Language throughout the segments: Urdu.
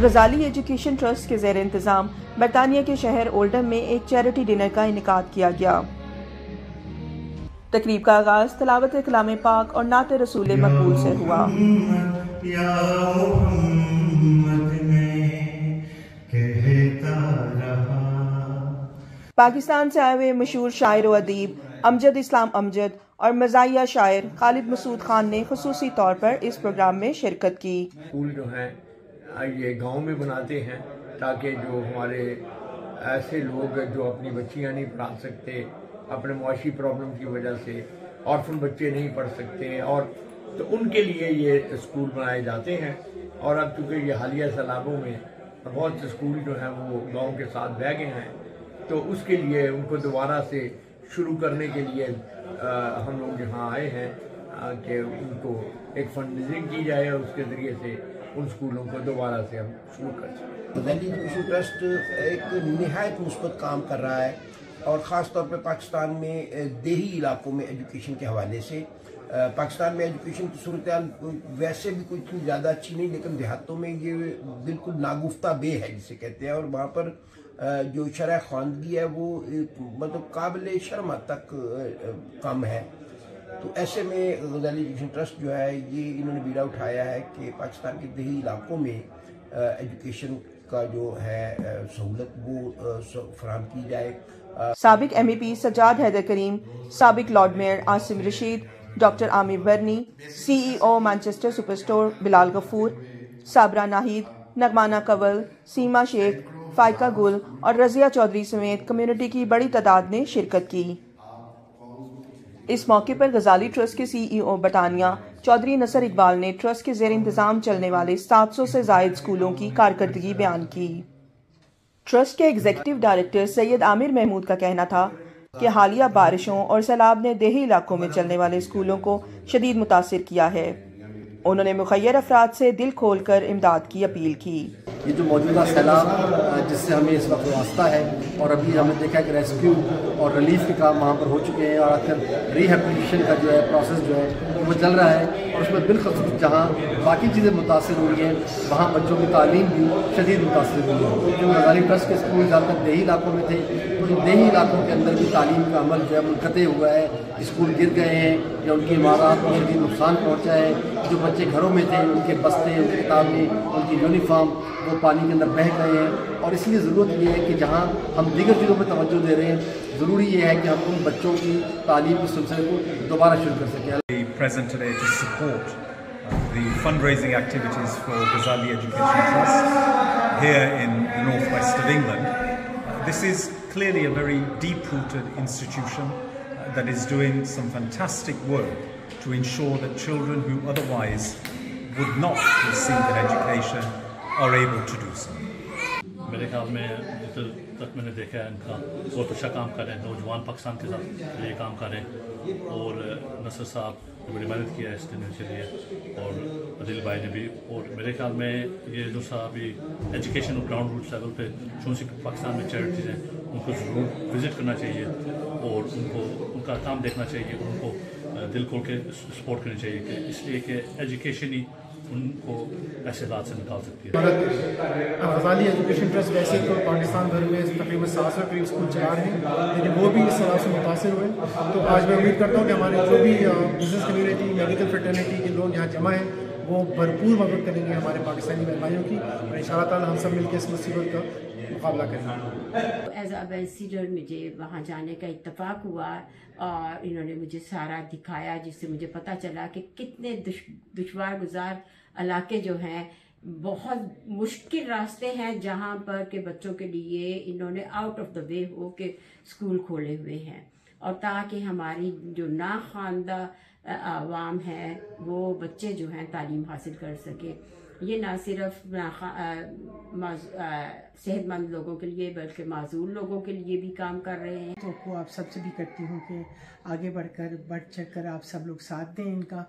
غزالی ایجوکیشن ٹرسٹ کے زیر انتظام برطانیہ کے شہر اولڈم میں ایک چیریٹی ڈنر کا انعقاد کیا گیا۔ تقریب کا آغاز تلاوت کلام پاک اور نعت رسول مقبول سے ہوا۔ پاکستان سے آئے ہوئے مشہور شاعر و ادیب امجد اسلام امجد اور مزاحیہ شاعر خالد مسعود خان نے خصوصی طور پر اس پروگرام میں شرکت کی۔ اسکول جو ہیں یہ گاؤں میں بناتے ہیں تاکہ جو ہمارے ایسے لوگ جو اپنی بچیاں نہیں پڑھا سکتے، اپنے معاشی پرابلم کی وجہ سے آرفن بچے نہیں پڑھ سکتے، اور تو ان کے لیے یہ اسکول بنائے جاتے ہیں۔ اور اب چونکہ یہ حالیہ سیلابوں میں بہت سے اسکول جو ہیں وہ گاؤں کے ساتھ بہہ گئے ہیں، تو اس کے لیے ان کو دوبارہ سے شروع کرنے کے لیے ہم لوگ یہاں آئے ہیں کہ ان کو ایک فنڈ ریزنگ کی جائے اور اس کے ذریعے سے ان اسکولوں کو دوبارہ سے ہم شروع کر سکیں۔ غزالی ایجوکیشن ٹرسٹ ایک نہایت مثبت کام کر رہا ہے، اور خاص طور پہ پاکستان میں دیہی علاقوں میں ایجوکیشن کے حوالے سے۔ پاکستان میں ایجوکیشن کی صورتحال ویسے بھی کوئی اتنی زیادہ اچھی نہیں، لیکن دیہاتوں میں یہ بالکل ناگفتہ بے ہے جسے کہتے ہیں، اور وہاں پر جو شرح خواندگی ہے وہ مطلب قابل شرم حد تک کم ہے۔ تو ایسے میں غزالی ایجوکیشن ٹرسٹ جو ہے یہ انہوں نے بیڑا اٹھایا ہے کہ پاکستان کے دیہی علاقوں میں ایجوکیشن کا جو ہے سہولت وہ فراہم کی جائے۔ سابق M E P Sajjad Haider Karim, سابق lord mayor Asim Rashid, doctor Aamir Barni, C E O Manchester super store Bilal Ghafoor, Sabira Nahid, نغمانہ کنول، سیما شیخ، فائقہ گل اور رضیہ چودھری سمیت کمیونٹی کی بڑی تعداد نے شرکت کی۔ اس موقع پر غزالی ٹرسٹ کے سی ای او برطانیہ چودھری نصر اقبال نے ٹرسٹ کے زیر انتظام چلنے والے 700 سے زائد اسکولوں کی کارکردگی بیان کی۔ ٹرسٹ کے ایگزیکٹو ڈائریکٹر سید عامر محمود کا کہنا تھا کہ حالیہ بارشوں اور سیلاب نے دیہی علاقوں میں چلنے والے اسکولوں کو شدید متاثر کیا ہے۔ انہوں نے مخیر افراد سے دل کھول کر امداد کی اپیل کی۔ یہ جو موجودہ سیلاب جس سے ہمیں اس وقت واسطہ ہے، اور ابھی ہم نے دیکھا کہ ریسکیو اور ریلیف کے کام وہاں پر ہو چکے ہیں، اور آخر ریہیبلیٹیشن کا جو ہے پروسیس جو ہے وہ چل رہا ہے، اور اس میں بالخصوص جہاں باقی چیزیں متاثر ہوئی ہیں وہاں بچوں کی تعلیم بھی شدید متاثر ہوئی ہے۔ جو غزالی ٹرسٹ کے اسکول زیادہ تر دیہی علاقوں میں تھے، تو ان دیہی علاقوں کے اندر بھی تعلیم کا عمل جو ہے منقطع ہوا ہے، اسکول گر گئے ہیں یا ان کی عمارات کو شدید نقصان پہنچا ہے۔ جو بچے گھروں میں تھے ان کے بستے، ان کی کتابیں، ان کی یونیفارم وہ پانی کے اندر بہہ گئے ہیں، اور اس لیے ضرورت یہ ہے کہ جہاں ہم دیگر چیزوں پہ توجہ دے رہے ہیں، ضروری یہ ہے کہ ہم ان بچوں کی تعلیم کے سلسلے کو دوبارہ شروع کر سکیں۔ Present today to support the fundraising activities for Ghazali Education Trust here in the northwest of England. This is clearly a very deep-rooted institution that is doing some fantastic work to ensure that children who otherwise would not receive an education are able to do so. میرے خیال میں جتنے تک میں نے دیکھا ہے ان کا بہت اچھا کام کر رہے ہیں، نوجوان پاکستان کے ساتھ یہ کام کر رہے ہیں، اور نصر صاحب نے بڑی محنت کیا ہے اس دن کے لیے، اور عدیل بھائی نے بھی، اور میرے خیال میں یہ جو صاحب ایجوکیشن اور گراؤنڈ روٹ لیول پہ چونکہ پاکستان میں چیریٹیز ہیں ان کو ضرور وزٹ کرنا چاہیے، اور ان کو ان کا کام دیکھنا چاہیے، ان کو دل کھول کے سپورٹ کرنی چاہیے، کہ اس لیے کہ ایجوکیشن ہی ان کو ایسے حالات سے نکال سکتی ہے۔ غزالی ایجوکیشن ٹرسٹ ویسے تو پاکستان بھر میں تقریباً 700 کے قریب اسکول چلا رہے ہیں، لیکن وہ بھی اس طرح سے متاثر ہوئے۔ تو آج میں امید کرتا ہوں کہ ہمارے جو بھی بزنس کمیونٹی، میڈیکل فریٹرنیٹی کے لوگ یہاں جمع ہیں وہ بھرپور مدد کریں گے ہمارے پاکستانی بھائیوں کی، اور ان شاء اللہ تعالیٰ ہم سب مل کے اس مصیبت کا مقابلہ کریں گے۔ ایز اے امبیسیڈر مجھے وہاں جانے کا اتفاق ہوا، اور انہوں نے مجھے سارا دکھایا، جس سے مجھے پتہ چلا کہ کتنے دشوار گزار علاقے جو ہیں، بہت مشکل راستے ہیں جہاں پر کہ بچوں کے لیے انہوں نے آؤٹ آف دا وے ہو کے اسکول کھولے ہوئے ہیں، اور تاکہ ہماری جو ناخواندہ عوام ہے وہ بچے جو ہیں تعلیم حاصل کر سکے۔ یہ نہ صرف صحت مند لوگوں کے لیے بلکہ معذور لوگوں کے لیے بھی کام کر رہے ہیں۔ تو آپ سب سے بھی کرتی ہوں کہ آگے بڑھ کر بڑھ چڑھ کر آپ سب لوگ ساتھ دیں ان کا،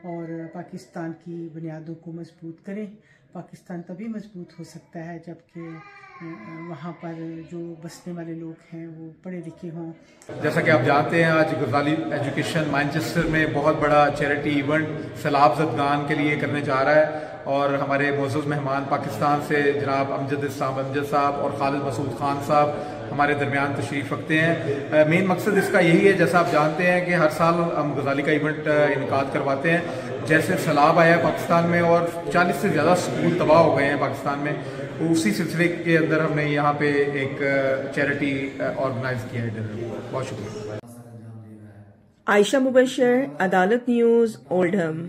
اور پاکستان کی بنیادوں کو مضبوط کریں. پاکستان تبھی مضبوط ہو سکتا ہے جبکہ وہاں پر جو بسنے والے لوگ ہیں وہ پڑھے لکھے ہوں. جیسا کہ آپ جانتے ہیں آج غزالی ایجوکیشن مانچسٹر میں بہت بڑا چیریٹی ایونٹ سیلاب زدگان کے لیے کرنے جا رہا ہے، اور ہمارے معزز مہمان پاکستان سے جناب امجد صاحب اور خالد مسعود خان صاحب ہمارے درمیان تشریف رکھتے ہیں. مین مقصد اس کا یہی ہے، جیسا آپ جانتے ہیں کہ ہر سال ہم غزالی کا ایونٹ انعقاد کرواتے ہیں. جیسے سیلاب آیا ہے پاکستان میں اور 40 سے زیادہ اسکول تباہ ہو گئے ہیں پاکستان میں، اسی سلسلے کے اندر ہم نے یہاں پہ ایک چیریٹی آرگنائز کیا ہے. بہت شکریہ. عائشہ مبشر، عدالت نیوز، اولڈہم.